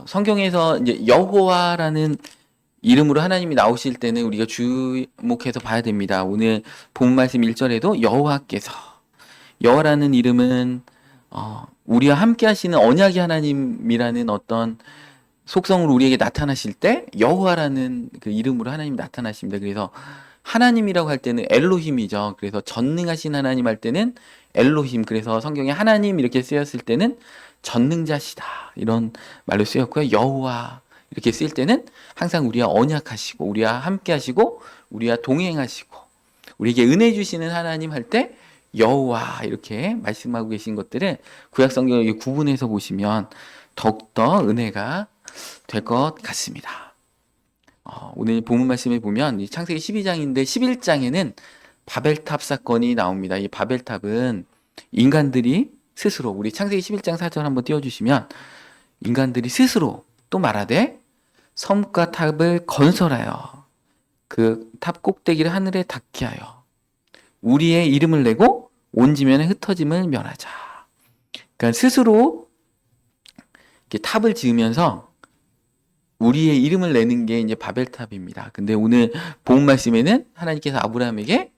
성경에서 이제 여호와라는 이름으로 하나님이 나오실 때는 우리가 주목해서 봐야 됩니다. 오늘 본 말씀 1절에도 여호와라는 이름은 우리와 함께 하시는 언약의 하나님이라는 어떤 속성으로 우리에게 나타나실 때 여호와라는 그 이름으로 하나님이 나타나십니다. 그래서 하나님이라고 할 때는 엘로힘이죠. 그래서 전능하신 하나님 할 때는 엘로힘. 그래서 성경에 하나님 이렇게 쓰였을 때는 전능자시다 이런 말로 쓰였고요. 여호와 이렇게 쓰일 때는 항상 우리와 언약하시고 우리와 함께하시고 우리와 동행하시고 우리에게 은혜 주시는 하나님 할 때 여호와 이렇게 말씀하고 계신 것들을 구약 성경을 구분해서 보시면 더욱더 은혜가 될 것 같습니다. 오늘 본문 말씀에 보면 이 창세기 12장인데 11장에는 바벨탑 사건이 나옵니다. 이 바벨탑은 인간들이 스스로 우리 창세기 11장 4절 한번 띄워주시면 인간들이 스스로 또 말하되 섬과 탑을 건설하여 그 탑 꼭대기를 하늘에 닿게 하여 우리의 이름을 내고 온 지면에 흩어짐을 면하자. 그러니까 스스로 이렇게 탑을 지으면서 우리의 이름을 내는 게 이제 바벨탑입니다. 근데 오늘 본 말씀에는 하나님께서 아브라함에게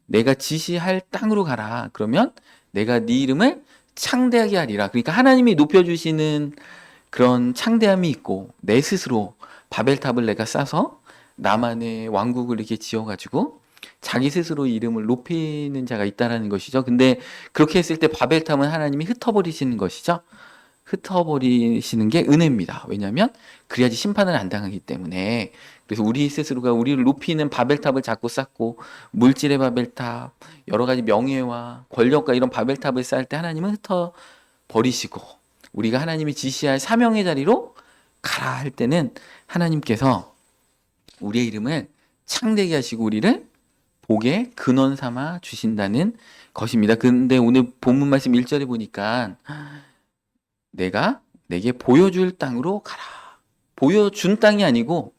내가 지시할 땅으로 가라. 그러면 내가 네 이름을 창대하게 하리라. 그러니까 하나님이 높여주시는 그런 창대함이 있고 내 스스로 바벨탑을 내가 쌓아서 나만의 왕국을 이렇게 지어가지고 자기 스스로 이름을 높이는 자가 있다라는 것이죠. 근데 그렇게 했을 때 바벨탑은 하나님이 흩어버리시는 것이죠. 흩어버리시는 게 은혜입니다. 왜냐하면 그래야지 심판을 안 당하기 때문에. 그래서 우리 스스로가 우리를 높이는 바벨탑을 자꾸 쌓고 물질의 바벨탑, 여러 가지 명예와 권력과 이런 바벨탑을 쌓을 때 하나님은 흩어버리시고 우리가 하나님이 지시할 사명의 자리로 가라 할 때는 하나님께서 우리의 이름을 창대하게 하시고 우리를 복의 근원 삼아 주신다는 것입니다. 근데 오늘 본문 말씀 1절에 보니까 내가 내게 보여줄 땅으로 가라. 보여준 땅이 아니고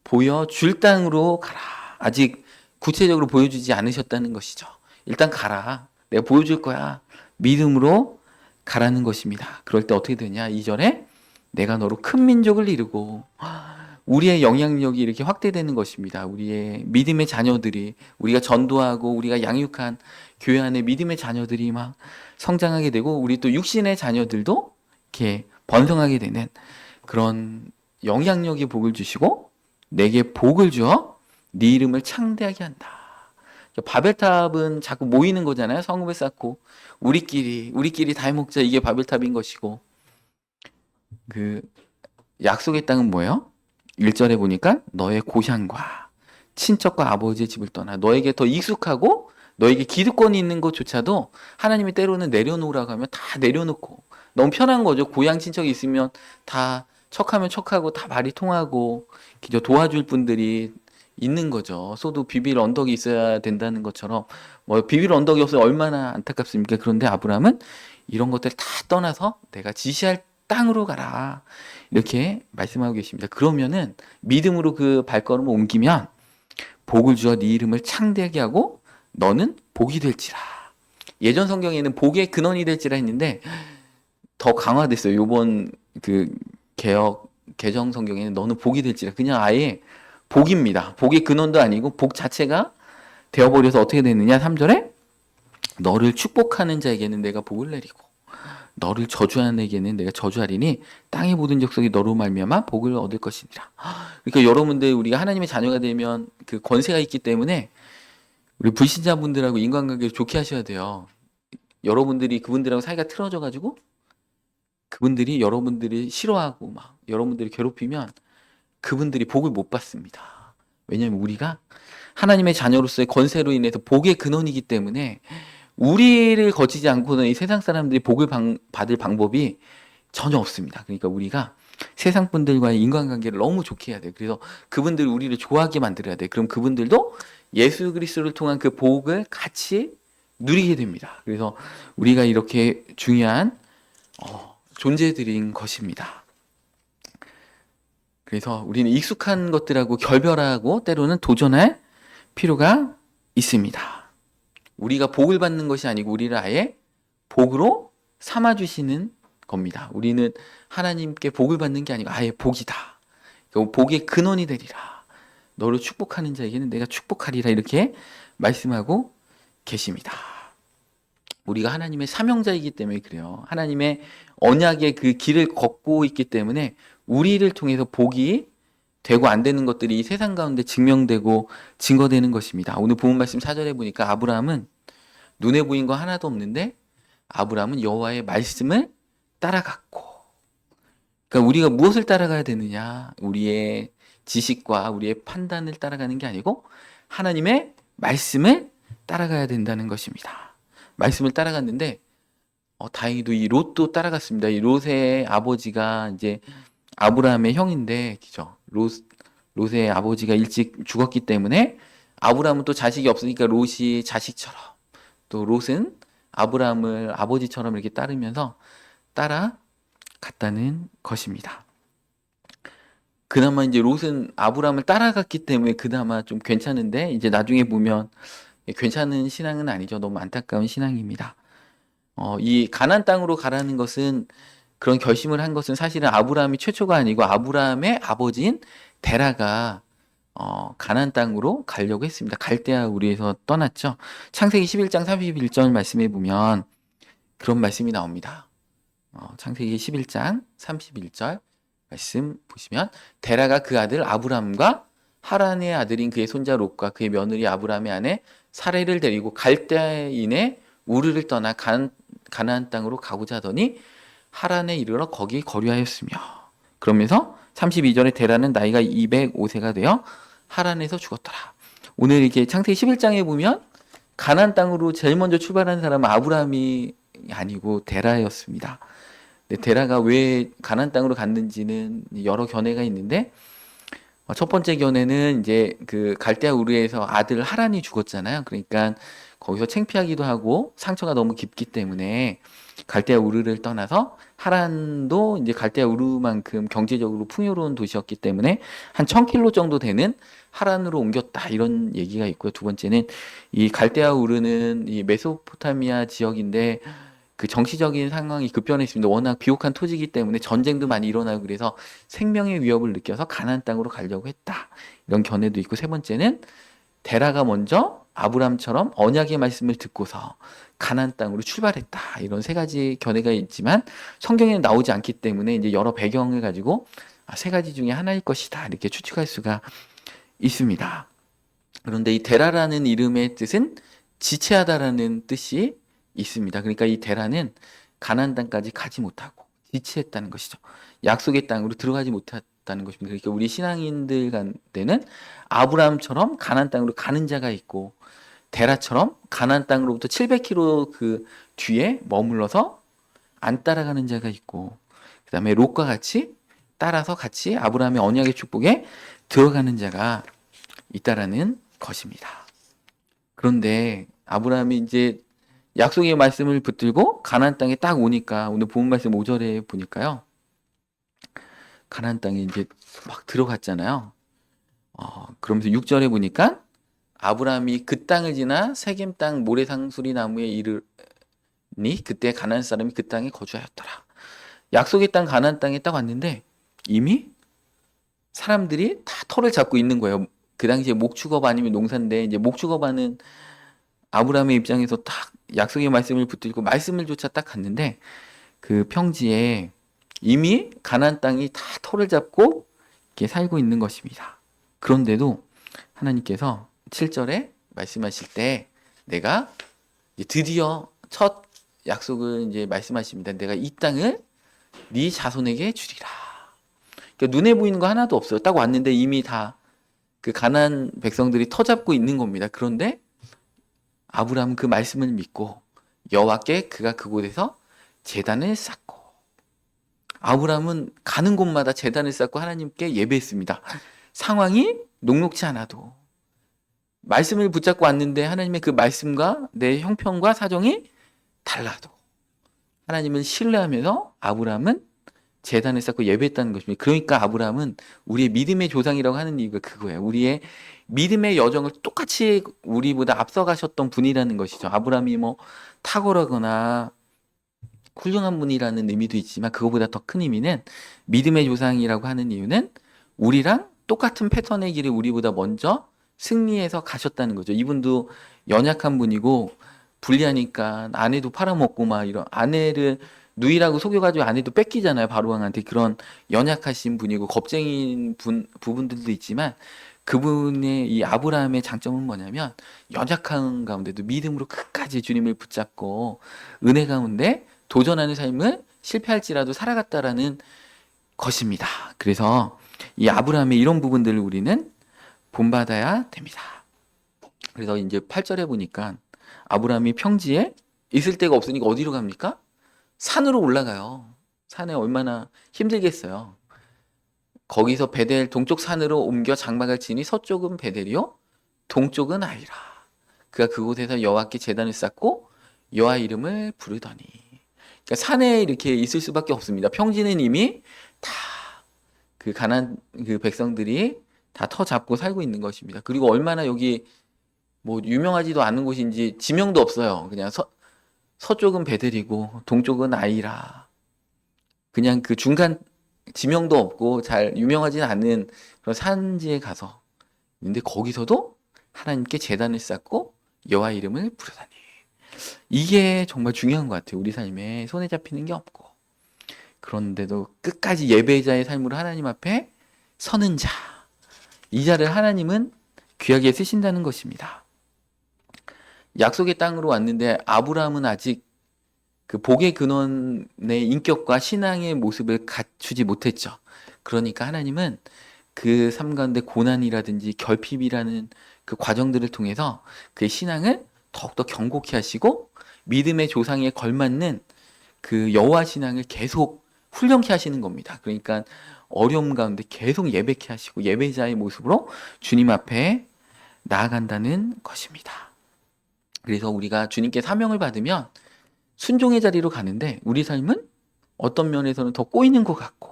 보여줄 땅으로 가라. 아직 구체적으로 보여주지 않으셨다는 것이죠. 일단 가라. 내가 보여줄 거야. 믿음으로 가라는 것입니다. 그럴 때 어떻게 되냐? 2절에 내가 너로 큰 민족을 이루고 우리의 영향력이 이렇게 확대되는 것입니다. 우리의 믿음의 자녀들이 우리가 전도하고 우리가 양육한 교회 안에 믿음의 자녀들이 막 성장하게 되고 우리 또 육신의 자녀들도 이렇게 번성하게 되는 그런 영향력의 복을 주시고 내게 복을 주어 네 이름을 창대하게 한다. 바벨탑은 자꾸 모이는 거잖아요. 성읍을 쌓고 우리끼리 다 해먹자 이게 바벨탑인 것이고 그 약속의 땅은 뭐예요? 1절에 보니까 너의 고향과 친척과 아버지의 집을 떠나 너에게 더 익숙하고 너에게 기득권이 있는 것조차도 하나님이 때로는 내려놓으라고 하면 다 내려놓고 너무 편한 거죠. 고향 친척이 있으면 다 척하면 척하고 다 말이 통하고 도와줄 분들이 있는 거죠. 소도 비빌 언덕이 있어야 된다는 것처럼 뭐 비빌 언덕이 없으면 얼마나 안타깝습니까? 그런데 아브라함은 이런 것들을 다 떠나서 내가 지시할 땅으로 가라. 이렇게 말씀하고 계십니다. 그러면은 믿음으로 그 발걸음을 옮기면 복을 주어 네 이름을 창대하게 하고 너는 복이 될지라. 예전 성경에는 복의 근원이 될지라 했는데 더 강화됐어요. 요번 그 개정 성경에는 너는 복이 될지라. 그냥 아예 복입니다. 복의 근원도 아니고 복 자체가 되어버려서 어떻게 됐느냐? 3절에 너를 축복하는 자에게는 내가 복을 내리고 너를 저주하는 에게는 내가 저주하리니 땅의 모든 족속이 너로 말미암아 복을 얻을 것이니라. 그러니까 여러분들 우리가 하나님의 자녀가 되면 그 권세가 있기 때문에 우리 불신자분들하고 인간관계를 좋게 하셔야 돼요. 여러분들이 그분들하고 사이가 틀어져 가지고 그분들이 여러분들이 싫어하고 막 여러분들이 괴롭히면 그분들이 복을 못 받습니다. 왜냐하면 우리가 하나님의 자녀로서의 권세로 인해서 복의 근원이기 때문에 우리를 거치지 않고는 이 세상 사람들이 복을 받을 방법이 전혀 없습니다. 그러니까 우리가 세상 분들과의 인간관계를 너무 좋게 해야 돼요. 그래서 그분들이 우리를 좋아하게 만들어야 돼요. 그럼 그분들도 예수 그리스도를 통한 그 복을 같이 누리게 됩니다. 그래서 우리가 이렇게 중요한 존재들인 것입니다. 그래서 우리는 익숙한 것들하고 결별하고 때로는 도전할 필요가 있습니다. 우리가 복을 받는 것이 아니고 우리를 아예 복으로 삼아주시는 겁니다. 우리는 하나님께 복을 받는 게 아니고 아예 복이다. 그 복의 근원이 되리라. 너를 축복하는 자에게는 내가 축복하리라 이렇게 말씀하고 계십니다. 우리가 하나님의 사명자이기 때문에 그래요. 하나님의 언약의 그 길을 걷고 있기 때문에 우리를 통해서 복이 되고 안 되는 것들이 이 세상 가운데 증명되고 증거되는 것입니다. 오늘 본문 말씀 4절에 보니까 아브라함은 눈에 보인 거 하나도 없는데 아브라함은 여호와의 말씀을 따라갔고, 그러니까 우리가 무엇을 따라가야 되느냐? 우리의 지식과 우리의 판단을 따라가는 게 아니고 하나님의 말씀을 따라가야 된다는 것입니다. 말씀을 따라갔는데 다행히도 이 롯도 따라갔습니다. 이 롯의 아버지가 이제 아브라함의 형인데, 그죠? 롯의 아버지가 일찍 죽었기 때문에 아브라함은 또 자식이 없으니까 롯이 자식처럼, 또 롯은 아브라함을 아버지처럼 이렇게 따르면서 따라갔다는 것입니다. 그나마 이제 롯은 아브라함을 따라갔기 때문에 그나마 좀 괜찮은데, 이제 나중에 보면 괜찮은 신앙은 아니죠. 너무 안타까운 신앙입니다. 이 가나안 땅으로 가라는 것은, 그런 결심을 한 것은 사실은 아브라함이 최초가 아니고 아브라함의 아버지인 데라가 가나안 땅으로 가려고 했습니다. 갈대아 우리에서 떠났죠. 창세기 11장 31절 말씀에 보면 그런 말씀이 나옵니다. 창세기 11장 31절 말씀 보시면, 데라가 그 아들 아브람과 하란의 아들인 그의 손자 롯과 그의 며느리 아브람의 아내 사레를 데리고 갈대아인의 우르를 떠나 가나안 땅으로 가고자 하더니 하란에 이르러 거기 거류하였으며, 그러면서 32절에 데라는 나이가 205세가 되어 하란에서 죽었더라. 오늘 이렇게 창세기 11장에 보면 가나안 땅으로 제일 먼저 출발한 사람은 아브라함이 아니고 데라였습니다. 근데 데라가 왜 가나안 땅으로 갔는지는 여러 견해가 있는데, 첫 번째 견해는 이제 그 갈대아 우르에서 아들 하란이 죽었잖아요. 그러니까 거기서 창피하기도 하고 상처가 너무 깊기 때문에 갈대아 우르를 떠나서, 하란도 이제 갈대아 우르만큼 경제적으로 풍요로운 도시였기 때문에 한 1000km 정도 되는 하란으로 옮겼다, 이런 얘기가 있고요. 두 번째는 이 갈대아 우르는 이 메소포타미아 지역인데 그 정치적인 상황이 급변했습니다. 워낙 비옥한 토지이기 때문에 전쟁도 많이 일어나고, 그래서 생명의 위협을 느껴서 가나안 땅으로 가려고 했다, 이런 견해도 있고, 세 번째는 데라가 먼저 아브람처럼 언약의 말씀을 듣고서 가나안 땅으로 출발했다, 이런 세 가지 견해가 있지만 성경에는 나오지 않기 때문에 이제 여러 배경을 가지고 세 가지 중에 하나일 것이다, 이렇게 추측할 수가 있습니다. 그런데 이 데라라는 이름의 뜻은 지체하다라는 뜻이 있습니다. 그러니까 이 데라는 가나안 땅까지 가지 못하고 지체했다는 것이죠. 약속의 땅으로 들어가지 못했다는 것입니다. 그러니까 우리 신앙인들 가운데는 아브라함처럼 가나안 땅으로 가는 자가 있고, 데라처럼 가나안 땅으로부터 700km 그 뒤에 머물러서 안 따라가는 자가 있고, 그다음에 롯과 같이 따라서 같이 아브라함의 언약의 축복에 들어가는 자가 있다라는 것입니다. 그런데 아브라함이 이제 약속의 말씀을 붙들고 가나안 땅에 딱 오니까, 오늘 본 말씀 5절에 보니까요, 가나안 땅에 이제 막 들어갔잖아요. 그러면서 6절에 보니까 아브라함이 그 땅을 지나 세겜 땅 모래상수리 나무에 이르니 그때 가나안 사람이 그 땅에 거주하였더라. 약속의 땅 가나안 땅에 딱 왔는데 이미 사람들이 다 터를 잡고 있는 거예요. 그 당시에 목축업 아니면 농사인데, 이제 목축업하는 아브라함의 입장에서 딱 약속의 말씀을 붙들고 말씀을 조차 딱 갔는데, 그 평지에 이미 가나안 땅이 다 터를 잡고 이렇게 살고 있는 것입니다. 그런데도 하나님께서 7절에 말씀하실 때 내가 이제 드디어 첫 약속을 이제 말씀하십니다. 내가 이 땅을 네 자손에게 주리라. 그러니까 눈에 보이는 거 하나도 없어요. 딱 왔는데 이미 다 그 가나안 백성들이 터 잡고 있는 겁니다. 그런데 아브라함은 그 말씀을 믿고 여호와께 그가 그곳에서 제단을 쌓고, 아브라함은 가는 곳마다 제단을 쌓고 하나님께 예배했습니다. 상황이 녹록지 않아도 말씀을 붙잡고 왔는데 하나님의 그 말씀과 내 형편과 사정이 달라도 하나님을 신뢰하면서 아브라함은 제단을 쌓고 예배했다는 것입니다. 그러니까 아브라함은 우리의 믿음의 조상이라고 하는 이유가 그거예요. 우리의 믿음의 여정을 똑같이 우리보다 앞서가셨던 분이라는 것이죠. 아브라함이 뭐 탁월하거나 훌륭한 분이라는 의미도 있지만 그거보다 더 큰 의미는 믿음의 조상이라고 하는 이유는 우리랑 똑같은 패턴의 길을 우리보다 먼저 승리해서 가셨다는 거죠. 이분도 연약한 분이고 불리하니까 아내도 팔아먹고 막 이런 아내를 누이라고 속여가지고 아내도 뺏기잖아요. 바로왕한테 그런 연약하신 분이고 겁쟁인 부분들도 있지만 그분의 이 아브라함의 장점은 뭐냐면 연약한 가운데도 믿음으로 끝까지 주님을 붙잡고 은혜 가운데 도전하는 삶을 실패할지라도 살아갔다라는 것입니다. 그래서 이 아브라함의 이런 부분들을 우리는 본받아야 됩니다. 그래서 이제 8절에 보니까 아브라함이 평지에 있을 데가 없으니까 어디로 갑니까? 산으로 올라가요. 산에 얼마나 힘들겠어요. 거기서 베델 동쪽 산으로 옮겨 장막을 치니 서쪽은 베델이요 동쪽은 아이라. 그가 그곳에서 여호와께 제단을 쌓고 여호와 이름을 부르더니. 그러니까 산에 이렇게 있을 수밖에 없습니다. 평지는 이미 다 그 가나안 그 백성들이 다 터 잡고 살고 있는 것입니다. 그리고 얼마나 여기 뭐 유명하지도 않은 곳인지 지명도 없어요. 그냥 서쪽은 베델이고 동쪽은 아이라. 그냥 그 중간 지명도 없고 잘 유명하지는 않은 그런 산지에 가서 근데 거기서도 하나님께 제단을 쌓고 여호와 이름을 부르다니. 이게 정말 중요한 것 같아요. 우리 삶에 손에 잡히는 게 없고 그런데도 끝까지 예배자의 삶으로 하나님 앞에 서는 자. 이 자를 하나님은 귀하게 쓰신다는 것입니다. 약속의 땅으로 왔는데 아브라함은 아직 그 복의 근원의 인격과 신앙의 모습을 갖추지 못했죠. 그러니까 하나님은 그 삶 가운데 고난이라든지 결핍이라는 그 과정들을 통해서 그의 신앙을 더욱더 견고케 하시고 믿음의 조상에 걸맞는 그 여호와 신앙을 계속 훈련케 하시는 겁니다. 그러니까 어려움 가운데 계속 예배케 하시고 예배자의 모습으로 주님 앞에 나아간다는 것입니다. 그래서 우리가 주님께 사명을 받으면 순종의 자리로 가는데 우리 삶은 어떤 면에서는 더 꼬이는 것 같고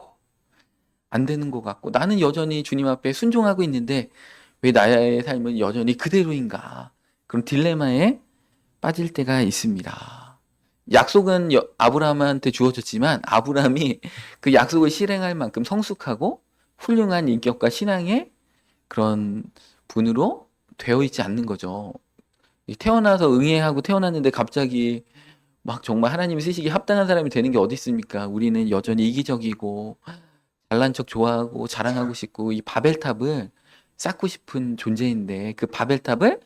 안 되는 것 같고 나는 여전히 주님 앞에 순종하고 있는데 왜 나의 삶은 여전히 그대로인가 그런 딜레마에 빠질 때가 있습니다. 약속은 아브라함한테 주어졌지만 아브라함이 그 약속을 실행할 만큼 성숙하고 훌륭한 인격과 신앙의 그런 분으로 되어 있지 않는 거죠. 태어나서 응애하고 태어났는데 갑자기 막 정말 하나님이 쓰시기에 합당한 사람이 되는 게 어디 있습니까? 우리는 여전히 이기적이고 잘난 척 좋아하고 자랑하고 싶고 이 바벨탑을 쌓고 싶은 존재인데 그 바벨탑을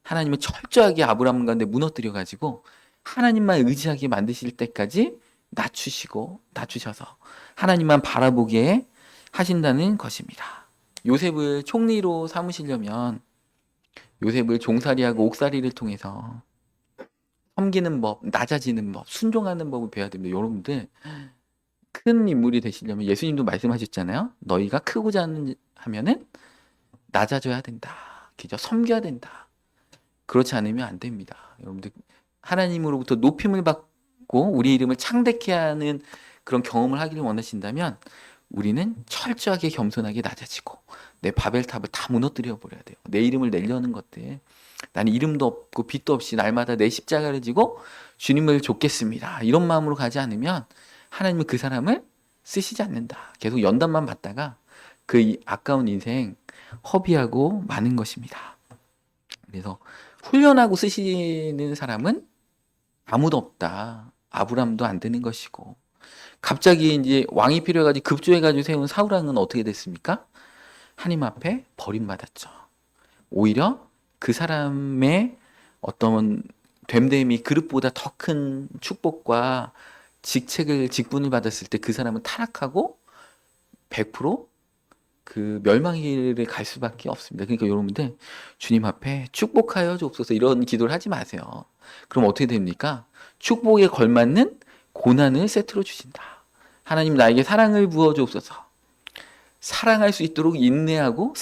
하나님은 철저하게 아브라함 가운데 무너뜨려 가지고 하나님만 의지하게 만드실 때까지 낮추셔서 하나님만 바라보게 하신다는 것입니다. 요셉을 총리로 삼으시려면 요셉을 종살이하고 옥살이를 통해서 섬기는 법, 낮아지는 법, 순종하는 법을 배워야 됩니다. 여러분들 큰 인물이 되시려면 예수님도 말씀하셨잖아요. 너희가 크고자 하면은 낮아져야 된다. 그죠? 섬겨야 된다. 그렇지 않으면 안 됩니다. 여러분들 하나님으로부터 높임을 받고 우리 이름을 창대케 하는 그런 경험을 하기를 원하신다면 우리는 철저하게 겸손하게 낮아지고 내 바벨탑을 다 무너뜨려 버려야 돼요. 내 이름을 내려는 것들. 나는 이름도 없고 빛도 없이 날마다 내 십자가를 지고 주님을 좇겠습니다. 이런 마음으로 가지 않으면 하나님은 그 사람을 쓰시지 않는다. 계속 연단만 받다가 그 아까운 인생 허비하고 마는 것입니다. 그래서 훈련하고 쓰시는 사람은 아무도 없다. 아브람도 안 되는 것이고 갑자기 이제 왕이 필요해가지고 급조해가지고 세운 사울왕은 어떻게 됐습니까? 하나님 앞에 버림받았죠. 오히려 그 사람의 어떤 됨됨이 그릇보다 더 큰 축복과 직분을 받았을 때 그 사람은 타락하고 100%그 멸망의 길을 갈 수밖에 없습니다. 그러니까 여러분들 주님 앞에 축복하여 주옵소서 이런 기도를 하지 마세요. 그럼 어떻게 됩니까? 축복에 걸맞는 고난을 세트로 주신다. 하나님 나에게 사랑을 부어 주옵소서. 사랑할 수 있도록 인내하고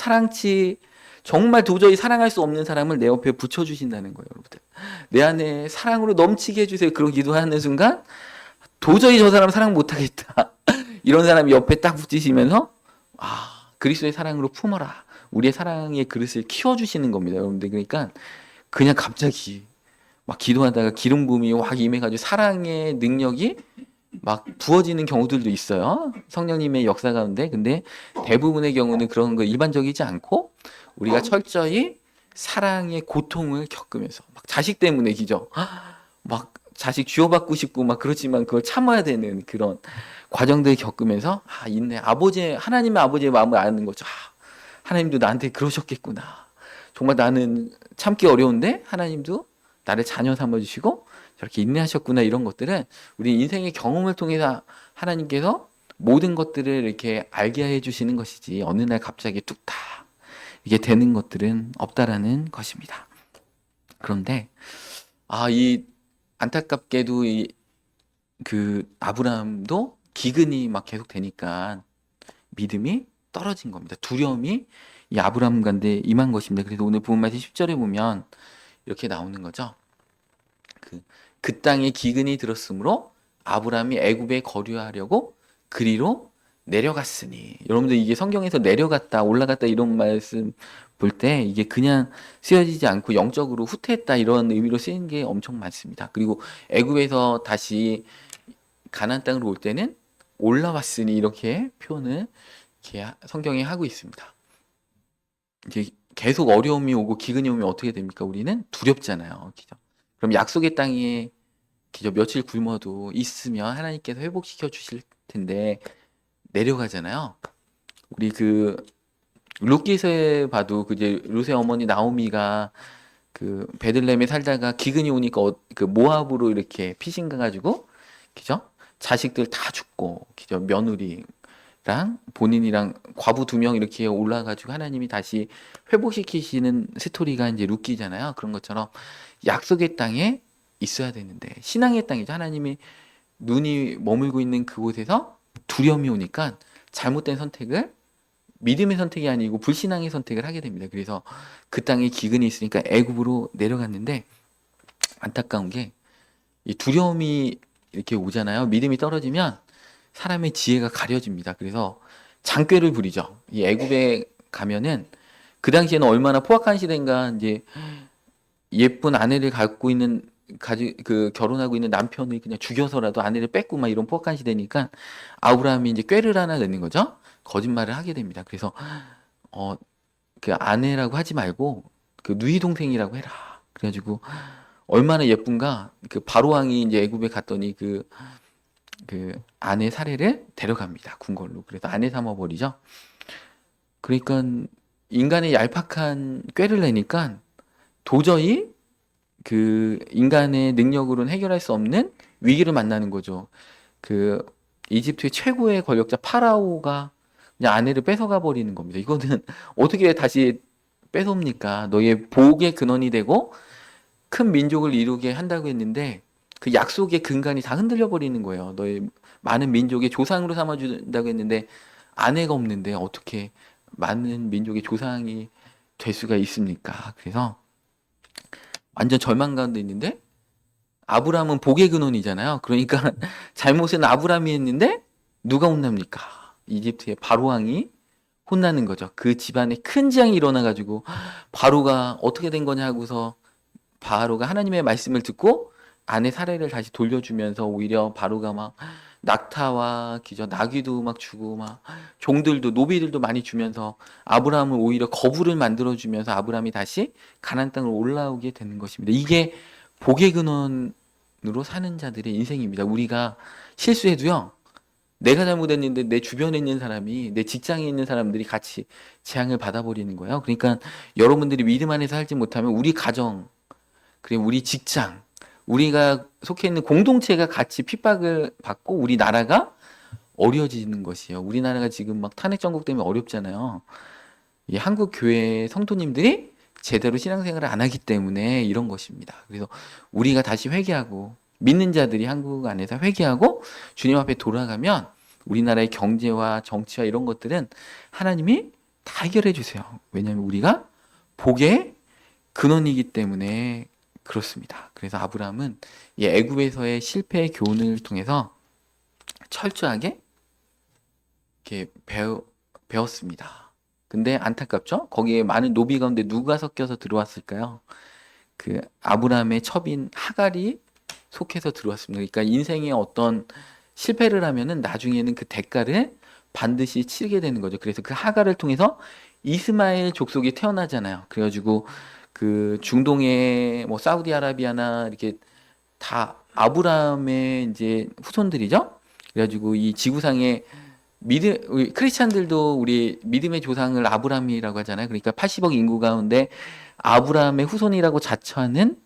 정말 도저히 사랑할 수 없는 사람을 내 옆에 붙여주신다는 거예요, 여러분들. 내 안에 사랑으로 넘치게 해주세요. 그런 기도하는 순간 도저히 저 사람 사랑 못하겠다. 이런 사람이 옆에 딱 붙이시면서 그리스도의 사랑으로 품어라. 우리의 사랑의 그릇을 키워주시는 겁니다, 여러분들. 그러니까 그냥 갑자기 막 기도하다가 기름 부음이 확 임해가지고 사랑의 능력이 막 부어지는 경우들도 있어요. 성령님의 역사 가운데. 근데 대부분의 경우는 그런 거 일반적이지 않고 우리가 철저히 사랑의 고통을 겪으면서 막 자식 때문에 기죠. 막 자식 쥐어받고 싶고 막 그렇지만 그걸 참아야 되는 그런 과정들 겪으면서 있네. 하나님의 아버지의 마음을 아는 거죠. 하나님도 나한테 그러셨겠구나. 정말 나는 참기 어려운데 하나님도 나를 자녀 삼아 주시고 저렇게 인내하셨구나. 이런 것들은 우리 인생의 경험을 통해서 하나님께서 모든 것들을 이렇게 알게 해 주시는 것이지 어느 날 갑자기 뚝딱 이게 되는 것들은 없다라는 것입니다. 그런데 이 안타깝게도 그 아브라함도 기근이 막 계속 되니까 믿음이 떨어진 겁니다. 두려움이 이 아브라함 가운데 임한 것입니다. 그래서 오늘 본문 말씀 10절에 보면 이렇게 나오는 거죠. 그 땅에 기근이 들었으므로 아브라함이 애굽에 거류하려고 그리로 내려갔으니. 여러분들 이게 성경에서 내려갔다 올라갔다 이런 말씀 볼 때 이게 그냥 쓰여지지 않고 영적으로 후퇴했다 이런 의미로 쓰이는 게 엄청 많습니다. 그리고 애굽에서 다시 가나안 땅으로 올 때는 올라왔으니 이렇게 표현을 이렇게 성경에 하고 있습니다. 이게 계속 어려움이 오고 기근이 오면 어떻게 됩니까? 우리는 두렵잖아요. 그죠? 그럼 약속의 땅에 그저 며칠 굶어도 있으면 하나님께서 회복시켜 주실 텐데 내려가잖아요. 우리 룻기서에 봐도 이제 룻의 어머니 나오미가 그 베들레헴에 살다가 기근이 오니까 그 모압으로 이렇게 피신 가가지고 그죠? 자식들 다 죽고 그죠? 며느리랑 본인이랑 과부 2명 이렇게 올라가지고 하나님이 다시 회복시키시는 스토리가 이제 룻기잖아요. 그런 것처럼 약속의 땅에 있어야 되는데 신앙의 땅이죠. 하나님이 눈이 머물고 있는 그곳에서 두려움이 오니까 잘못된 선택을 믿음의 선택이 아니고 불신앙의 선택을 하게 됩니다. 그래서 그 땅에 기근이 있으니까 애굽으로 내려갔는데 안타까운 게 이 두려움이 이렇게 오잖아요. 믿음이 떨어지면 사람의 지혜가 가려집니다. 그래서 장꾀를 부리죠. 이 애굽에 가면은 그 당시에는 얼마나 포악한 시대인가 이제 예쁜 아내를 갖고 있는 결혼하고 있는 남편을 그냥 죽여서라도 아내를 뺏고 막 이런 포악한 시대니까 아브라함이 이제 꾀를 하나 내는 거죠. 거짓말을 하게 됩니다. 그래서 어, 그 아내라고 하지 말고 그 누이 동생이라고 해라. 그래가지고 얼마나 예쁜가 그 바로 왕이 이제 애굽에 갔더니 그 아내 사례를 데려갑니다. 궁궐로. 그래서 아내 삼아 버리죠. 그러니까 인간의 얄팍한 꾀를 내니까 도저히 그 인간의 능력으로는 해결할 수 없는 위기를 만나는 거죠. 그 이집트의 최고의 권력자 파라오가 그냥 아내를 뺏어가 버리는 겁니다. 이거는 어떻게 다시 뺏옵니까? 너의 복의 근원이 되고 큰 민족을 이루게 한다고 했는데 그 약속의 근간이 다 흔들려 버리는 거예요. 너의 많은 민족의 조상으로 삼아 준다고 했는데 아내가 없는데 어떻게 많은 민족의 조상이 될 수가 있습니까? 그래서 완전 절망 가운데 있는데 아브라함은 복의 근원이잖아요. 그러니까 잘못은 아브라함이 했는데 누가 혼납니까? 이집트의 바로 왕이 혼나는 거죠. 그 집안에 큰 재앙이 일어나 가지고 바로가 어떻게 된 거냐 하고서 바로가 하나님의 말씀을 듣고 아내 사례를 다시 돌려주면서 오히려 바로가 막 낙타와 기저 나귀도 막 주고 막 종들도 노비들도 많이 주면서 아브라함을 오히려 거부를 만들어 주면서 아브라함이 다시 가나안 땅으로 올라오게 되는 것입니다. 이게 복의 근원으로 사는 자들의 인생입니다. 우리가 실수해도요. 내가 잘못했는데 내 주변에 있는 사람이 내 직장에 있는 사람들이 같이 재앙을 받아버리는 거예요. 그러니까 여러분들이 믿음 안에서 살지 못하면 우리 가정 그리고 우리 직장, 우리가 속해 있는 공동체가 같이 핍박을 받고 우리 나라가 어려워지는 것이에요. 우리나라가 지금 막 탄핵 정국 때문에 어렵잖아요. 이 한국 교회 성도님들이 제대로 신앙생활을 안 하기 때문에 이런 것입니다. 그래서 우리가 다시 회개하고 믿는 자들이 한국 안에서 회개하고 주님 앞에 돌아가면 우리나라의 경제와 정치와 이런 것들은 하나님이 다 해결해 주세요. 왜냐하면 우리가 복의 근원이기 때문에 그렇습니다. 그래서 아브라함은 이 애굽에서의 실패의 교훈을 통해서 철저하게 이렇게 배웠습니다. 근데 안타깝죠? 거기에 많은 노비 가운데 누가 섞여서 들어왔을까요? 그 아브라함의 첩인 하갈이 속해서 들어왔습니다. 그러니까 인생에 어떤 실패를 하면은 나중에는 그 대가를 반드시 치르게 되는 거죠. 그래서 그 하갈을 통해서 이스마엘 족속이 태어나잖아요. 그래가지고 그 중동의 뭐 사우디아라비아나 이렇게 다 아브라함의 이제 후손들이죠. 그래가지고 이 지구상에 우리 크리스찬들도 우리 믿음의 조상을 아브라함이라고 하잖아요. 그러니까 80억 인구 가운데 아브라함의 후손이라고 자처하는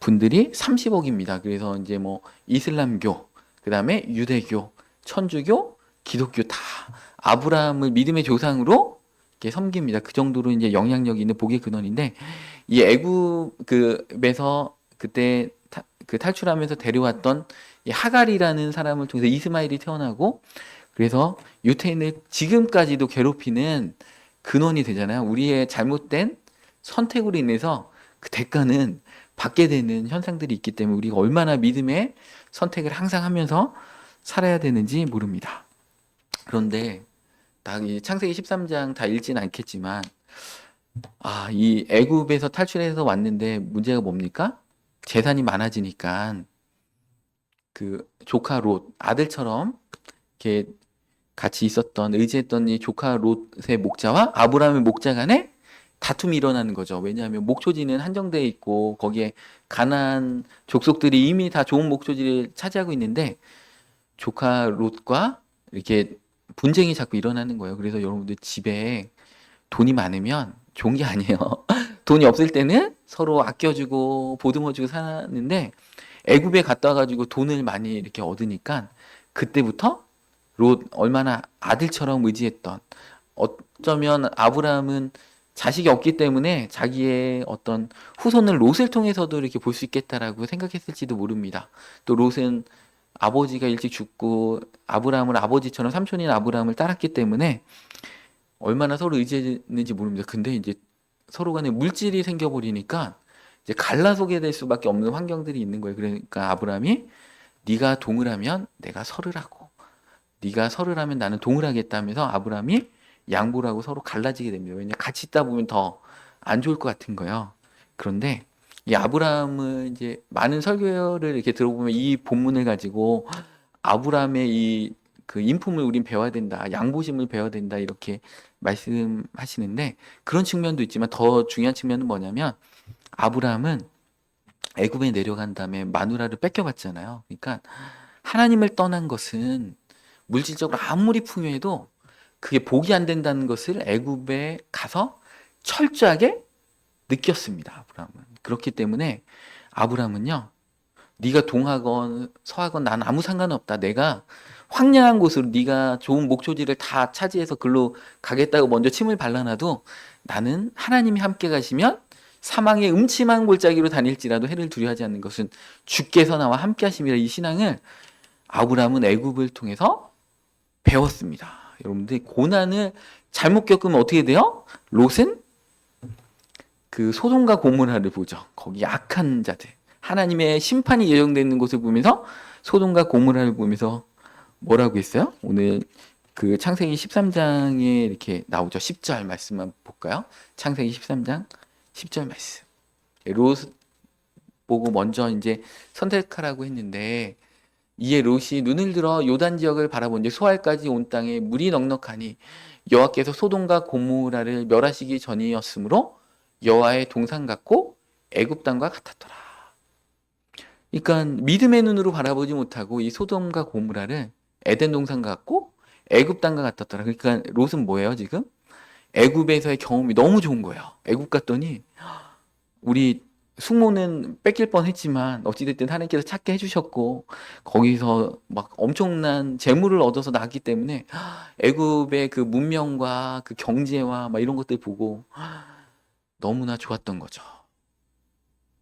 분들이 30억입니다. 그래서 이제 뭐 이슬람교, 그다음에 유대교, 천주교, 기독교 다 아브라함을 믿음의 조상으로 이렇게 섬깁니다. 그 정도로 이제 영향력 있는 복의 근원인데 이 애굽에서 그때 그 탈출하면서 데려왔던 이 하갈이라는 사람을 통해서 이스마엘이 태어나고 그래서 유태인을 지금까지도 괴롭히는 근원이 되잖아요. 우리의 잘못된 선택으로 인해서 그 대가는 받게 되는 현상들이 있기 때문에 우리가 얼마나 믿음의 선택을 항상 하면서 살아야 되는지 모릅니다. 그런데 이 창세기 13장 다 읽지는 않겠지만 이 애굽에서 탈출해서 왔는데 문제가 뭡니까? 재산이 많아지니까 그 조카 롯 아들처럼 이렇게 같이 있었던 의지했던 이 조카 롯의 목자와 아브라함의 목자 간에 다툼이 일어나는 거죠. 왜냐하면 목초지는 한정되어 있고 거기에 가나안 족속들이 이미 다 좋은 목초지를 차지하고 있는데 조카 롯과 이렇게 분쟁이 자꾸 일어나는 거예요. 그래서 여러분들 집에 돈이 많으면 좋은 게 아니에요. 돈이 없을 때는 서로 아껴주고 보듬어주고 사는데 애굽에 갔다 와가지고 돈을 많이 이렇게 얻으니까 그때부터 롯 얼마나 아들처럼 의지했던 어쩌면 아브라함은 자식이 없기 때문에 자기의 어떤 후손을 롯을 통해서도 이렇게 볼 수 있겠다라고 생각했을지도 모릅니다. 또 롯은 아버지가 일찍 죽고 아브라함을 아버지처럼 삼촌인 아브라함을 따랐기 때문에 얼마나 서로 의지했는지 모릅니다. 근데 이제 서로 간에 물질이 생겨버리니까 이제 갈라서게 될 수밖에 없는 환경들이 있는 거예요. 그러니까 아브라함이 네가 동을 하면 내가 설을 하고 네가 설을 하면 나는 동을 하겠다 하면서 아브라함이 양보를 하고 서로 갈라지게 됩니다. 왜냐면 같이 있다 보면 더 안 좋을 것 같은 거예요. 그런데 이 아브라함은 이제 많은 설교를 이렇게 들어보면 이 본문을 가지고 아브라함의 이 그 인품을 우린 배워야 된다. 양보심을 배워야 된다. 이렇게 말씀하시는데 그런 측면도 있지만 더 중요한 측면은 뭐냐면 아브라함은 애굽에 내려간 다음에 마누라를 뺏겨갔잖아요. 그러니까 하나님을 떠난 것은 물질적으로 아무리 풍요해도 그게 복이 안 된다는 것을 애굽에 가서 철저하게 느꼈습니다. 아브라함은. 그렇기 때문에 아브라함은요. 네가 동하건 서하건 난 아무 상관없다. 내가 황량한 곳으로 네가 좋은 목초지를 다 차지해서 글로 가겠다고 먼저 침을 발라놔도 나는 하나님이 함께 가시면 사망의 음침한 골짜기로 다닐지라도 해를 두려워하지 않는 것은 주께서 나와 함께 하심이라 이 신앙을 아브라함은 애굽을 통해서 배웠습니다. 여러분들 고난을 잘못 겪으면 어떻게 돼요? 롯은 그 소돔과 고모라를 보죠. 거기 악한 자들. 하나님의 심판이 예정되어 있는 곳을 보면서 소돔과 고모라를 보면서 뭐라고 했어요? 오늘 그 창세기 13장에 이렇게 나오죠. 10절 말씀만 볼까요? 창세기 13장 10절 말씀. 롯 보고 먼저 이제 선택하라고 했는데 이에 롯이 눈을 들어 요단 지역을 바라본즉 소알까지 온 땅에 물이 넉넉하니 여호와께서 소돔과 고모라를 멸하시기 전이었으므로 여호와의 동산 같고 애굽 땅과 같았더라. 그러니까 믿음의 눈으로 바라보지 못하고 이 소돔과 고모라를 에덴 동산 같고 애굽 땅과 같았더라. 그러니까 롯은 뭐예요 지금? 애굽에서의 경험이 너무 좋은 거예요. 애굽 갔더니 우리 숙모는 뺏길 뻔했지만 어찌됐든 하나님께서 찾게 해주셨고 거기서 막 엄청난 재물을 얻어서 나왔기 때문에 애굽의 그 문명과 그 경제와 막 이런 것들 보고 너무나 좋았던 거죠.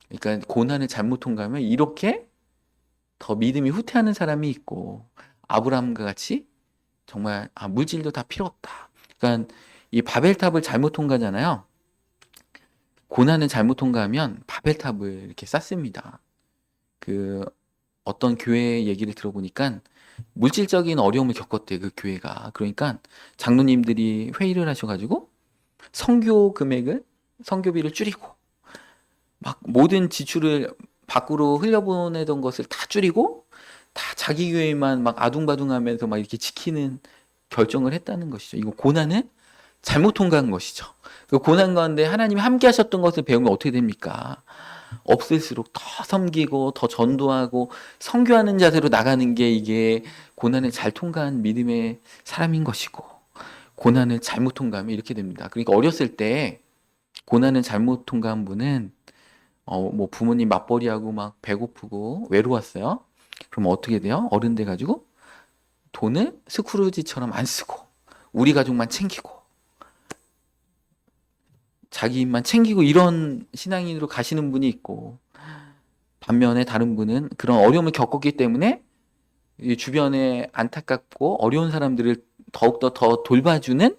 그러니까 고난을 잘못 통과하면 이렇게 더 믿음이 후퇴하는 사람이 있고 아브라함과 같이 정말 물질도 다 필요 없다. 그러니까 이 바벨탑을 잘못 통과하잖아요. 고난을 잘못 통과하면 바벨탑을 이렇게 쌓습니다. 그 어떤 교회 얘기를 들어보니까 물질적인 어려움을 겪었대 그 교회가. 그러니까 장로님들이 회의를 하셔가지고 성교비를 줄이고 막 모든 지출을 밖으로 흘려보내던 것을 다 줄이고 다 자기 교회만 막 아둥바둥하면서 막 이렇게 지키는 결정을 했다는 것이죠. 이거 고난은 잘못 통과한 것이죠. 그 고난 가운데 하나님이 함께 하셨던 것을 배우면 어떻게 됩니까? 없을수록 더 섬기고 더 전도하고 선교하는 자세로 나가는 게 이게 고난을 잘 통과한 믿음의 사람인 것이고, 고난을 잘못 통과하면 이렇게 됩니다. 그러니까 어렸을 때 고난을 잘못 통과한 분은 뭐 부모님 맞벌이하고 막 배고프고 외로웠어요. 그럼 어떻게 돼요? 어른 돼 가지고 돈을 스크루지처럼 안 쓰고 우리 가족만 챙기고 자기 입만 챙기고 이런 신앙인으로 가시는 분이 있고, 반면에 다른 분은 그런 어려움을 겪었기 때문에 이 주변에 안타깝고 어려운 사람들을 더욱더 더 돌봐주는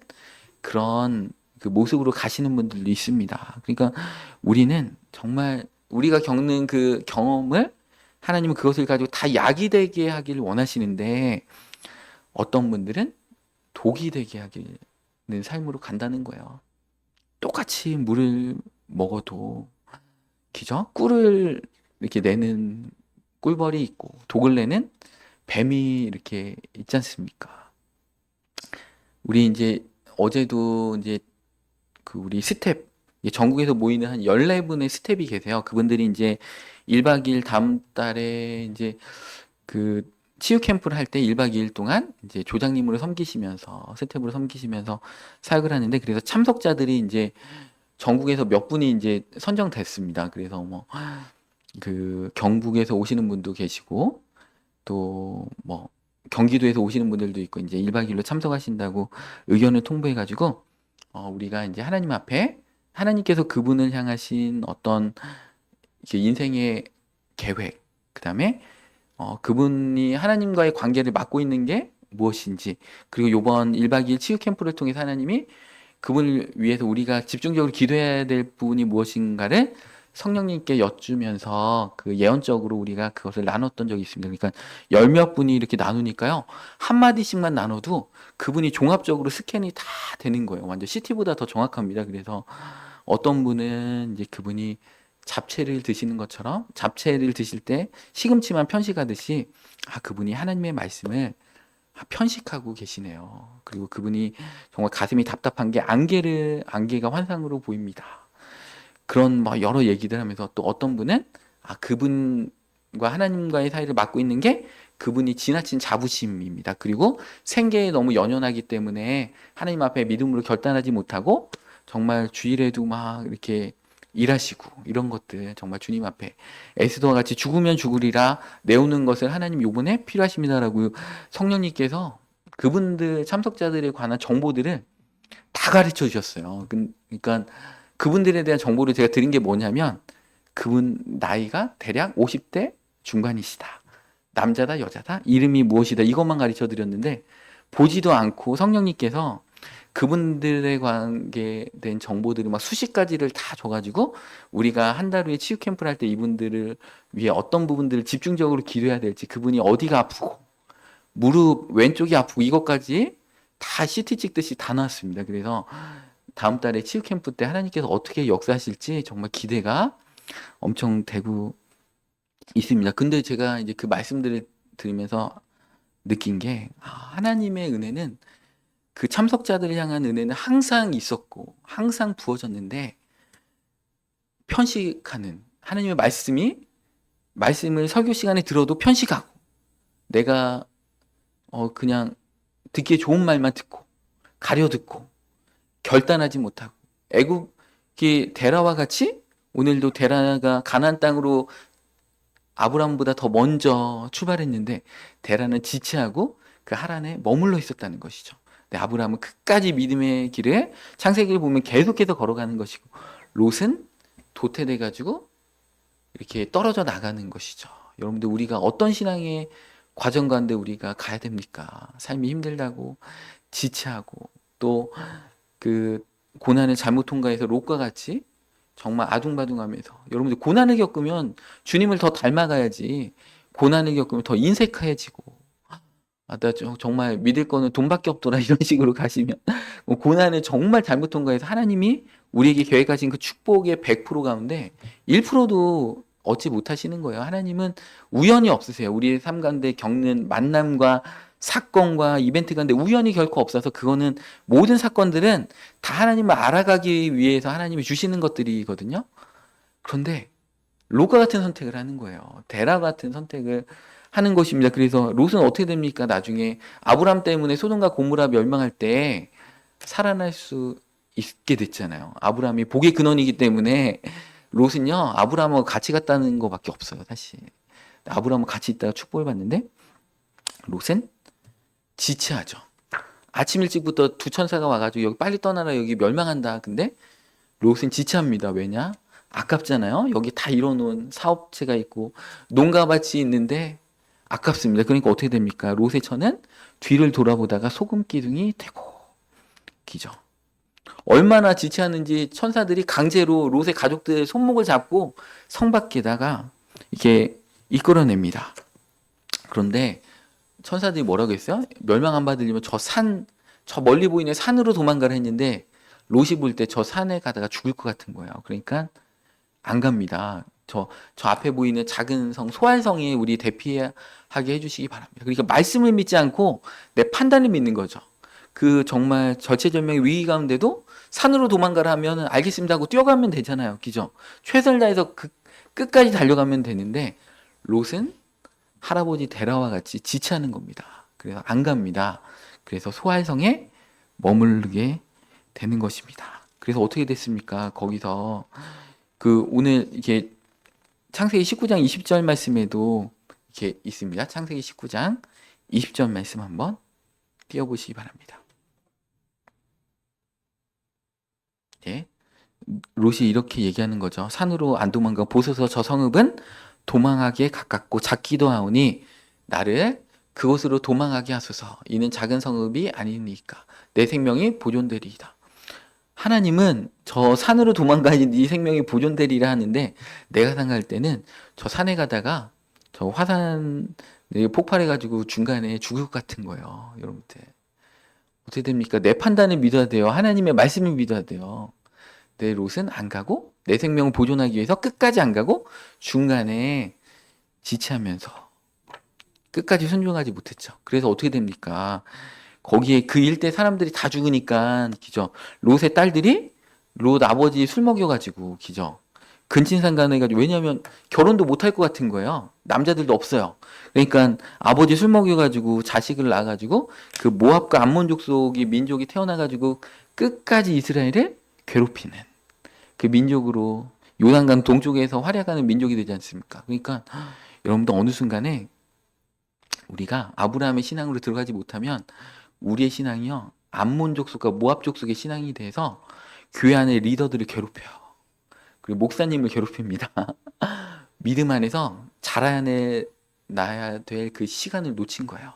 그런 그 모습으로 가시는 분들도 있습니다. 그러니까 우리는 정말 우리가 겪는 그 경험을 하나님은 그것을 가지고 다 약이 되게 하기를 원하시는데, 어떤 분들은 독이 되게 하기는 삶으로 간다는 거예요. 똑같이 물을 먹어도 그죠? 꿀을 이렇게 내는 꿀벌이 있고 독을 내는 뱀이 이렇게 있지 않습니까? 우리 이제 어제도 이제 그 우리 스텝, 전국에서 모이는 한 14분의 스텝이 계세요. 그분들이 이제 1박 2일 다음 달에 이제 그 치유 캠프를 할 때 1박 2일 동안 이제 조장님으로 섬기시면서 스텝으로 섬기시면서 사역을 하는데, 그래서 참석자들이 이제 전국에서 몇 분이 이제 선정됐습니다. 그래서 뭐 그 경북에서 오시는 분도 계시고 또 뭐 경기도에서 오시는 분들도 있고 이제 1박 2일로 참석하신다고 의견을 통보해 가지고 우리가 이제 하나님 앞에 하나님께서 그분을 향하신 어떤 이렇게 인생의 계획, 그다음에 그분이 하나님과의 관계를 맡고 있는 게 무엇인지, 그리고 요번 1박 2일 치유 캠프를 통해서 하나님이 그분을 위해서 우리가 집중적으로 기도해야 될 부분이 무엇인가를 성령님께 여쭈면서 그 예언적으로 우리가 그것을 나눴던 적이 있습니다. 그러니까 열 몇 분이 이렇게 나누니까요, 한마디씩만 나눠도 그분이 종합적으로 스캔이 다 되는 거예요. 완전 CT보다 더 정확합니다. 그래서 어떤 분은 이제 그분이 잡채를 드시는 것처럼 잡채를 드실 때 시금치만 편식하듯이 그분이 하나님의 말씀을 편식하고 계시네요. 그리고 그분이 정말 가슴이 답답한 게 안개가 환상으로 보입니다. 그런 뭐 여러 얘기들 하면서, 또 어떤 분은 그분과 하나님과의 사이를 맡고 있는 게 그분이 지나친 자부심입니다. 그리고 생계에 너무 연연하기 때문에 하나님 앞에 믿음으로 결단하지 못하고 정말 주일에도 막 이렇게 일하시고 이런 것들, 정말 주님 앞에 에스더와 같이 죽으면 죽으리라 내오는 것을 하나님 요번에 필요하십니다라고 성령님께서 그분들 참석자들에 관한 정보들을 다 가르쳐 주셨어요. 그러니까 그분들에 대한 정보를 제가 드린 게 뭐냐면, 그분 나이가 대략 50대 중반이시다, 남자다 여자다, 이름이 무엇이다, 이것만 가르쳐 드렸는데 보지도 않고 성령님께서 그분들에 관계된 정보들을 막 수십 가지를 다 줘가지고 우리가 한 달 후에 치유 캠프를 할 때 이분들을 위해 어떤 부분들을 집중적으로 기도해야 될지, 그분이 어디가 아프고 무릎 왼쪽이 아프고 이것까지 다 CT 찍듯이 다 나왔습니다. 그래서 다음 달에 치유 캠프 때 하나님께서 어떻게 역사하실지 정말 기대가 엄청 되고 있습니다. 근데 제가 이제 그 말씀들을 들으면서 느낀 게, 하나님의 은혜는, 그 참석자들을 향한 은혜는 항상 있었고 항상 부어졌는데, 편식하는 하나님의 말씀을 설교 시간에 들어도 편식하고, 내가 그냥 듣기에 좋은 말만 듣고 가려 듣고 결단하지 못하고, 애국의 데라와 같이 오늘도 데라가 가나안 땅으로 아브라함보다 더 먼저 출발했는데 데라는 지체하고 그 하란에 머물러 있었다는 것이죠. 근데 아브라함은 끝까지 믿음의 길에 창세기를 보면 계속해서 걸어가는 것이고, 롯은 도태돼 가지고 이렇게 떨어져 나가는 것이죠. 여러분들, 우리가 어떤 신앙의 과정 가운데 우리가 가야 됩니까? 삶이 힘들다고 지체하고 또 그 고난을 잘못 통과해서 롯과 같이 정말 아둥바둥하면서, 여러분들 고난을 겪으면 주님을 더 닮아가야지 고난을 겪으면 더 인색해지고 나 정말 믿을 거는 돈밖에 없더라 이런 식으로 가시면 고난을 정말 잘못 통과해서 하나님이 우리에게 계획하신 그 축복의 100% 가운데 1%도 얻지 못하시는 거예요. 하나님은 우연이 없으세요. 우리의 삶 가운데 겪는 만남과 사건과 이벤트 가운데 우연이 결코 없어서 그거는 모든 사건들은 다 하나님을 알아가기 위해서 하나님이 주시는 것들이거든요. 그런데 롯과 같은 선택을 하는 거예요. 데라 같은 선택을 하는 것입니다. 그래서 롯은 어떻게 됩니까? 나중에 아브람 때문에 소돔과 고모라 멸망할 때 살아날 수 있게 됐잖아요. 아브람이 복의 근원이기 때문에 롯은요 아브람하고 같이 갔다는 것밖에 없어요. 사실 아브람하고 같이 있다가 축복을 받는데 롯은 지체하죠. 아침 일찍부터 두 천사가 와가지고 여기 빨리 떠나라 여기 멸망한다. 근데 롯은 지체합니다. 왜냐? 아깝잖아요. 여기 다 이뤄놓은 사업체가 있고 농가밭이 있는데 아깝습니다. 그러니까 어떻게 됩니까? 롯의 처는 뒤를 돌아보다가 소금 기둥이 되고 기죠. 얼마나 지체하는지 천사들이 강제로 롯의 가족들의 손목을 잡고 성 밖에다가 이렇게 이끌어냅니다. 그런데 천사들이 뭐라고 했어요? 멸망 안 받으려면 저 멀리 보이는 산으로 도망가라 했는데 롯이 볼 때 저 산에 가다가 죽을 것 같은 거예요. 그러니까 안 갑니다. 저 앞에 보이는 작은 성, 소알성에 우리 대피하게 해주시기 바랍니다. 그러니까 말씀을 믿지 않고 내 판단을 믿는 거죠. 그 정말 절체절명의 위기 가운데도 산으로 도망가라 하면 알겠습니다 하고 뛰어가면 되잖아요. 그죠? 최선을 다해서 끝까지 달려가면 되는데 롯은 할아버지 데라와 같이 지체하는 겁니다. 그래서 안 갑니다. 그래서 소알성에 머무르게 되는 것입니다. 그래서 어떻게 됐습니까? 거기서 오늘 이게 창세기 19장 20절 말씀에도 이렇게 있습니다. 창세기 19장 20절 말씀 한번 띄워보시기 바랍니다. 예. 롯이 이렇게 얘기하는 거죠. 산으로 안 도망가 보소서 저 성읍은 도망하기에 가깝고 작기도 하오니 나를 그곳으로 도망하게 하소서. 이는 작은 성읍이 아니니까 내 생명이 보존되리이다. 하나님은 저 산으로 도망가니 네 생명이 보존되리라 하는데 내가 생각할 때는 저 산에 가다가 저 화산 폭발해가지고 중간에 죽을 것 같은 거예요. 여러분들 어떻게 됩니까? 내 판단을 믿어야 돼요. 하나님의 말씀을 믿어야 돼요. 내 롯은 안 가고 내 생명을 보존하기 위해서 끝까지 안 가고 중간에 지체하면서 끝까지 순종하지 못했죠. 그래서 어떻게 됩니까? 거기에 그 일대 사람들이 다 죽으니까 기죠. 롯의 딸들이 롯 아버지 술 먹여가지고 기죠. 근친상간해가지고 왜냐하면 결혼도 못할 것 같은 거예요. 남자들도 없어요. 그러니까 아버지 술 먹여가지고 자식을 낳아가지고 그 모압과 암몬 족속이 민족이 태어나가지고 끝까지 이스라엘을 괴롭히는 그 민족으로 요단강 동쪽에서 활약하는 민족이 되지 않습니까? 그러니까 여러분들 어느 순간에 우리가 아브라함의 신앙으로 들어가지 못하면 우리의 신앙이요 암몬 족속과 모압 족속의 신앙이 돼서 교회 안의 리더들을 괴롭혀요. 그리고 목사님을 괴롭힙니다. 믿음 안에서 자라나야 될 그 시간을 놓친 거예요.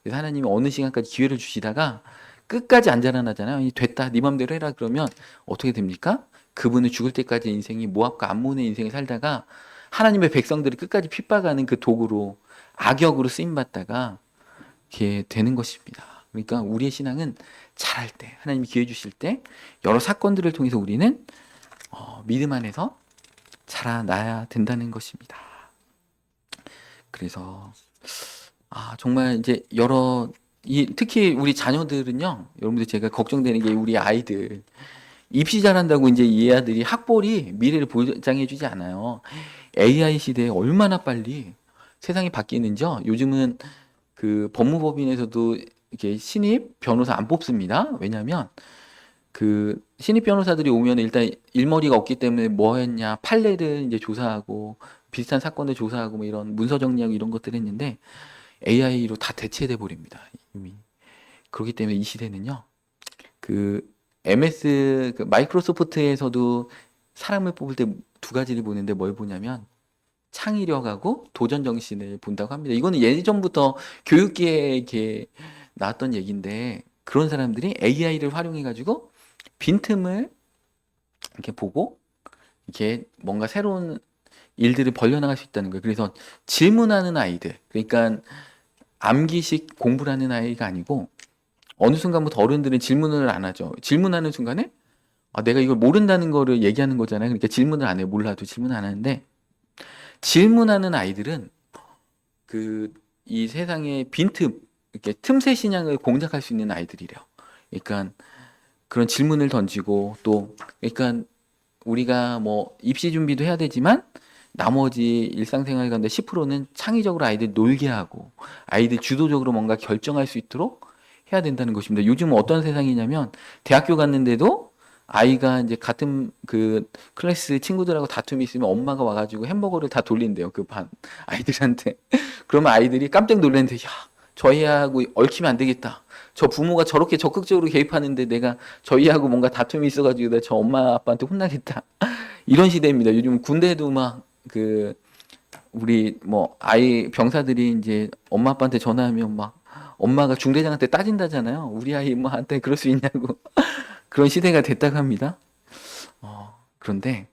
그래서 하나님이 어느 시간까지 기회를 주시다가 끝까지 안 자라나잖아요. 됐다, 네 맘대로 해라 그러면 어떻게 됩니까? 그분은 죽을 때까지 인생이 모압과 암몬의 인생을 살다가 하나님의 백성들이 끝까지 핍박하는 그 도구로 악역으로 쓰임 받다가 이렇게 되는 것입니다. 그러니까 우리의 신앙은 잘할 때 하나님이 기회 주실 때 여러 사건들을 통해서 우리는 믿음 안에서 자라나야 된다는 것입니다. 그래서 정말 이제 특히 우리 자녀들은요, 여러분들 제가 걱정되는 게 우리 아이들 입시 잘한다고 이제 이 아들이 학벌이 미래를 보장해주지 않아요. AI 시대에 얼마나 빨리 세상이 바뀌는지요. 요즘은 그 법무법인에서도 이렇게 신입 변호사 안 뽑습니다. 왜냐하면 그 신입 변호사들이 오면 일단 일머리가 없기 때문에 뭐 했냐 판례를 이제 조사하고 비슷한 사건을 조사하고 뭐 이런 문서 정리하고 이런 것들 했는데 AI로 다 대체돼 버립니다. 이미. 그렇기 때문에 이 시대는요. 그 MS 그 마이크로소프트에서도 사람을 뽑을 때 두 가지를 보는데 뭘 보냐면 창의력하고 도전 정신을 본다고 합니다. 이거는 예전부터 교육계에 이렇게 나왔던 얘기인데 그런 사람들이 AI를 활용해 가지고 빈틈을 이렇게 보고 이렇게 뭔가 새로운 일들을 벌려나갈 수 있다는 거예요. 그래서 질문하는 아이들, 그러니까 암기식 공부라는 아이가 아니고 어느 순간부터 어른들은 질문을 안 하죠. 질문하는 순간에 내가 이걸 모른다는 거를 얘기하는 거잖아요. 그러니까 질문을 안 해요. 몰라도 질문 안 하는데 질문하는 아이들은 이 세상의 빈틈, 이렇게 틈새 신앙을 공략할 수 있는 아이들이래요. 그러니까 그런 질문을 던지고 또 그러니까 우리가 뭐 입시 준비도 해야 되지만 나머지 일상생활 가운데 10%는 창의적으로 아이들 놀게 하고 아이들 주도적으로 뭔가 결정할 수 있도록 해야 된다는 것입니다. 요즘은 어떤 세상이냐면 대학교 갔는데도 아이가 이제 같은 그 클래스 친구들하고 다툼이 있으면 엄마가 와가지고 햄버거를 다 돌린대요. 그 반 아이들한테. 그러면 아이들이 깜짝 놀랐는데 야, 저 애하고 얽히면 안 되겠다. 저 부모가 저렇게 적극적으로 개입하는데 내가 저희하고 뭔가 다툼이 있어가지고 내가 저 엄마 아빠한테 혼나겠다. 이런 시대입니다. 요즘 군대도 막 우리 뭐 아이 병사들이 이제 엄마 아빠한테 전화하면 막 엄마가 중대장한테 따진다잖아요. 우리 아이 뭐한테 그럴 수 있냐고. 그런 시대가 됐다고 합니다. 그런데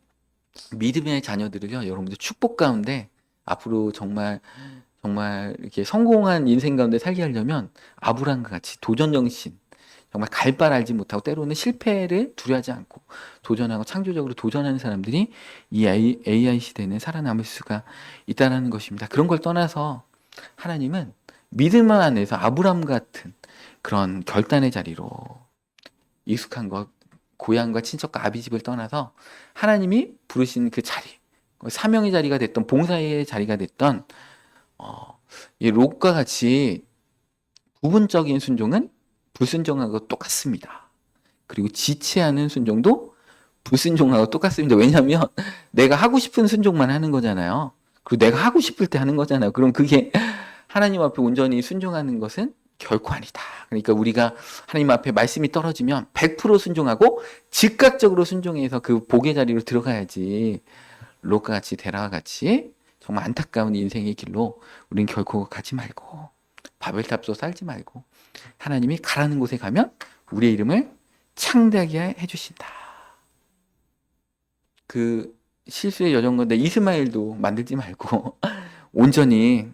믿음의 자녀들을요, 여러분들 축복 가운데 앞으로 정말 정말 이렇게 성공한 인생 가운데 살게 하려면 아브라함과 같이 도전 정신, 정말 갈 바를 알지 못하고 때로는 실패를 두려워하지 않고 도전하고 창조적으로 도전하는 사람들이 이 AI 시대는 살아남을 수가 있다는 것입니다. 그런 걸 떠나서 하나님은 믿음 안에서 아브라함 같은 그런 결단의 자리로 익숙한 것, 고향과 친척과 아비집을 떠나서 하나님이 부르신 그 자리, 사명의 자리가 됐던 봉사의 자리가 됐던 이 롯과 같이 부분적인 순종은 불순종하고 똑같습니다. 그리고 지체하는 순종도 불순종하고 똑같습니다. 왜냐하면 내가 하고 싶은 순종만 하는 거잖아요. 그리고 내가 하고 싶을 때 하는 거잖아요. 그럼 그게 하나님 앞에 온전히 순종하는 것은 결코 아니다. 그러니까 우리가 하나님 앞에 말씀이 떨어지면 100% 순종하고 즉각적으로 순종해서 그 복의 자리로 들어가야지 롯과 같이 데라와 같이 정말 안타까운 인생의 길로 우리는 결코 가지 말고 바벨탑도 쌓지 말고 하나님이 가라는 곳에 가면 우리의 이름을 창대하게 해주신다. 그 실수의 여정건데 이스마엘도 만들지 말고 온전히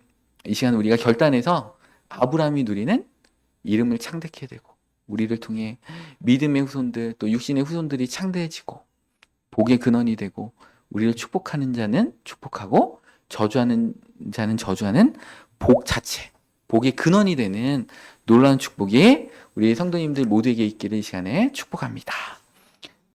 이 시간 우리가 결단해서 아브라함이 누리는 이름을 창대케 되고 우리를 통해 믿음의 후손들 또 육신의 후손들이 창대해지고 복의 근원이 되고 우리를 축복하는 자는 축복하고 저주하는 자는 저주하는 복 자체, 복의 근원이 되는 놀라운 축복이 우리 성도님들 모두에게 있기를 이 시간에 축복합니다.